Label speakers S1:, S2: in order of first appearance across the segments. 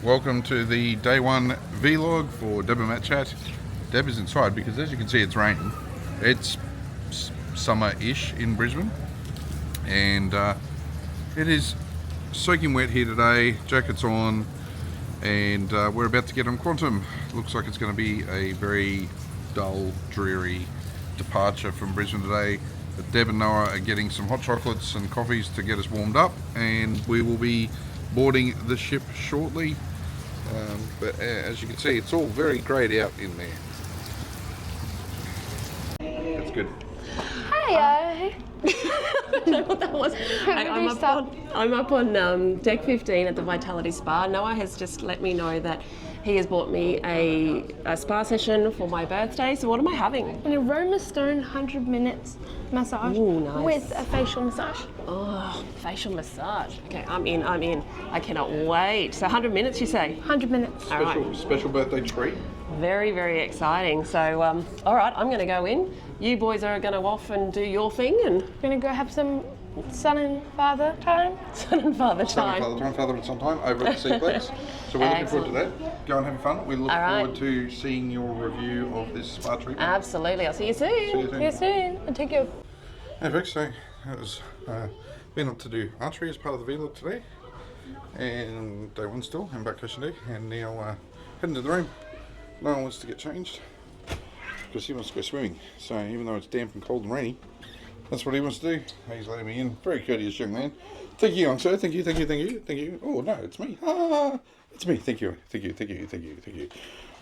S1: welcome to the day one vlog for Deb and Matt Chat. Deb is inside because, as you can see, it's raining. It's summer-ish in Brisbane, and it is soaking wet here today. Jackets on, and we're about to get on Quantum. Looks like it's going to be a very dull, dreary departure from Brisbane today. But Deb and Noah are getting some hot chocolates and coffees to get us warmed up, and we will be boarding the ship shortly. But as you can see, it's all very greyed out in there. That's good.
S2: Hi.
S3: I don't know what that was. I'm up on deck 15 at the Vitality Spa. Noah has just let me know that he has bought me a spa session for my birthday. So what am I having?
S2: An Aroma Stone 100 minutes massage.
S3: Ooh, nice.
S2: With a facial massage.
S3: Oh, facial massage. Okay, I'm in. I cannot wait. So 100 minutes, you say?
S2: 100 minutes.
S3: All right.
S1: Special birthday treat.
S3: Very, very exciting. So, all right, I'm going to go in. You boys are going to off and do your thing, and
S2: We're going to go have some son and father time.
S3: son and father
S1: Son
S3: time.
S1: and father and son time over at the Seaplex. So we're looking forward to that. Go and have fun. We look
S3: All right.
S1: forward to seeing your review of this spa treatment.
S3: Absolutely. I'll see you soon.
S1: See you soon.
S2: See you soon. I'll take you.
S1: Hey folks, so that was been up to do archery as part of the vlog today, and day one still, and back fishing day, and now heading to the room. No one wants to get changed because he wants to go swimming. So even though it's damp and cold and rainy, that's what he wants to do. He's letting me in. Very courteous young man. Thank you, young sir. Thank you, thank you, thank you, thank you. Oh no, it's me. Ah, it's me. Thank you, thank you, thank you, thank you, thank you.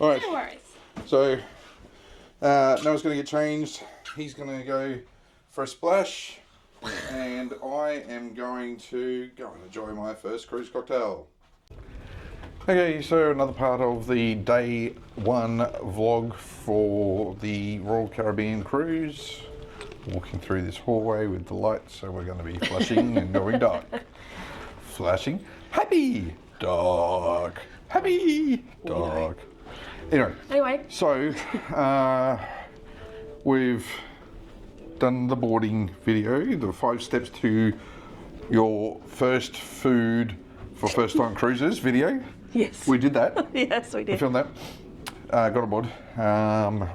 S1: All right.
S2: No worries.
S1: So Noah's going to get changed. He's going to go for a splash, and I am going to go and enjoy my first cruise cocktail. Okay, so another part of the day one vlog for the Royalcaribbean cruise. Walking through this hallway with the lights, so we're going to be flashing and going dark. Flashing, happy, dark, happy, dark. Anyway, so we've done the boarding video, the 5 steps to your first food for first time cruises video.
S3: Yes.
S1: We did that.
S3: Yes, we
S1: We
S3: did.
S1: filmed that. Got on board.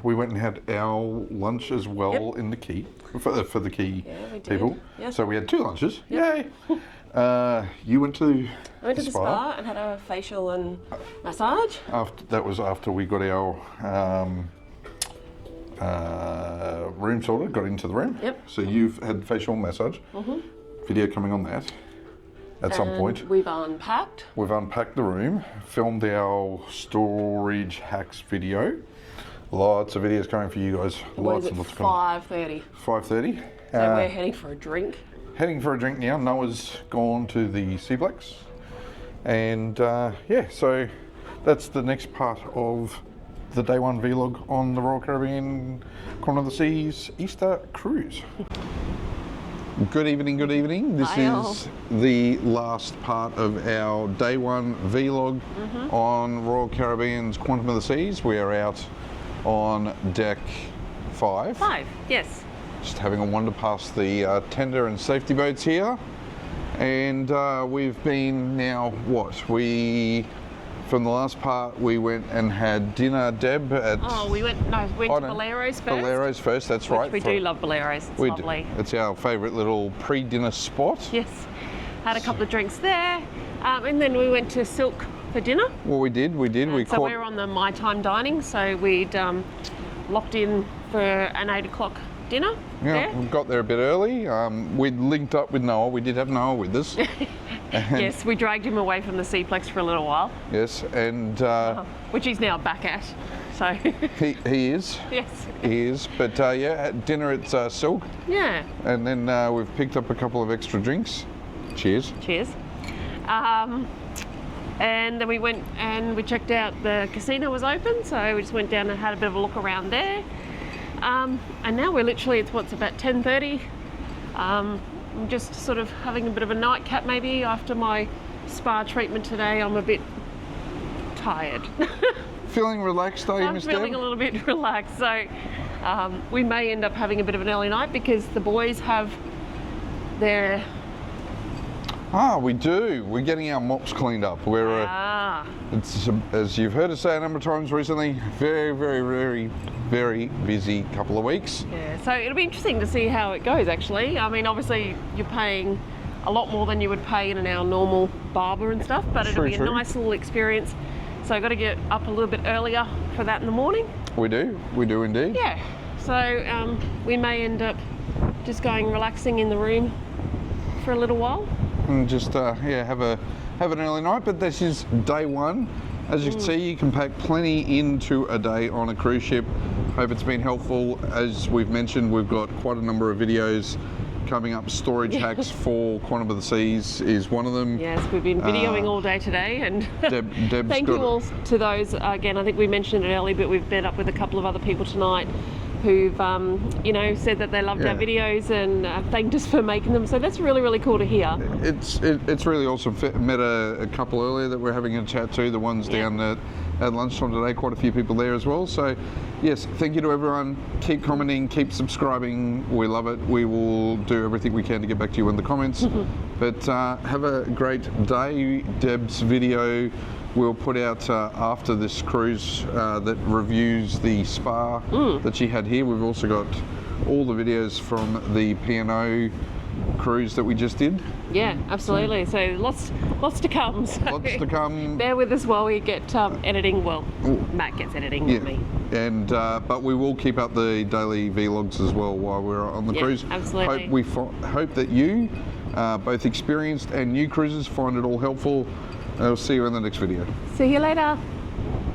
S1: We went and had our lunch as well in the quay for the quay
S3: we did.
S1: people.
S3: Yep.
S1: So we had 2 lunches. Yay! You went to
S3: I went to the spa and had a facial and massage.
S1: That was after we got our room sorted, got into the room.
S3: Yep.
S1: So you've had facial massage. Video coming on that at some point.
S3: We've unpacked.
S1: We've unpacked the room, filmed our storage hacks video. Lots of videos coming for you guys.
S3: What is
S1: Lots
S3: it?
S1: and lots coming.
S3: 5:30.
S1: 5:30.
S3: So we're heading for a drink.
S1: Heading for a drink now. Noah's gone to the Seaplex. And yeah, so that's the next part of the day one vlog on the Royalcaribbean Quantumoftheseas Easter cruise. Good evening, good evening. This is the last part of our day one vlog on Royalcaribbean's Quantumoftheseas. We are out on deck 5.
S3: 5, yes.
S1: Just having a wander past the tender and safety boats here. And we've been now, from the last part, we went and had dinner, Deb, at...
S3: Oh, we went to Bolero's first.
S1: Bolero's first, that's right.
S3: We do love Bolero's, it's lovely.
S1: It's our favourite little pre-dinner spot.
S3: Yes, had a couple of drinks there, and then we went to Silk for dinner.
S1: Well, we did.
S3: So we were on the My Time dining, so we'd locked in for an 8 o'clock dinner.
S1: Yeah,
S3: there.
S1: we got there a bit early. We'd linked up with Noah. We did have Noah with us.
S3: Yes, we dragged him away from the Seaplex for a little while.
S1: Yes, and...
S3: which he's now back at, so...
S1: he is.
S3: Yes.
S1: He is. But yeah, had dinner at Silk.
S3: Yeah.
S1: And then we've picked up a couple of extra drinks. Cheers.
S3: Cheers. And then we went and we checked out the casino was open, so we just went down and had a bit of a look around there. And now we're literally, it's about 10:30. I'm just sort of having a bit of a nightcap maybe after my spa treatment today. I'm a bit tired.
S1: Feeling relaxed, are you, Miss Deb?
S3: I'm feeling a little bit relaxed, so we may end up having a bit of an early night because the boys have their
S1: We do. We're getting our mops cleaned up. It's, as you've heard us say a number of times recently, very, very, very, very busy couple of weeks.
S3: Yeah, so it'll be interesting to see how it goes actually. I mean, obviously you're paying a lot more than you would pay in our normal barber and stuff, but it'll be a nice little experience. So I've got to get up a little bit earlier for that in the morning. We do indeed. Yeah, so we may end up just going relaxing in the room for a little while. And just have an early night, but this is day one. As you can see, you can pack plenty into a day on a cruise ship. Hope it's been helpful. As we've mentioned, we've got quite a number of videos coming up. Storage hacks for Quantum of the Seas is one of them. Yes, we've been videoing all day today, and thank you all to those. Again, I think we mentioned it earlier, but we've met up with a couple of other people tonight who've said that they loved our videos and thanked us for making them. So that's really, really cool to hear. It's really awesome. Met a couple earlier that we're having a chat to. The ones down at lunchtime today. Quite a few people there as well. So yes, thank you to everyone. Keep commenting, keep subscribing. We love it. We will do everything we can to get back to you in the comments. But have a great day. Deb's video we'll put out after this cruise that reviews the spa that she had here. We've also got all the videos from the P&O cruise that we just did. Yeah, absolutely. So lots to come. So lots to come. Bear with us while we get editing. Well, Matt gets editing with me. And but we will keep up the daily vlogs as well while we're on the cruise. Absolutely. Hope that you, both experienced and new cruisers, find it all helpful. I'll see you in the next video. See you later.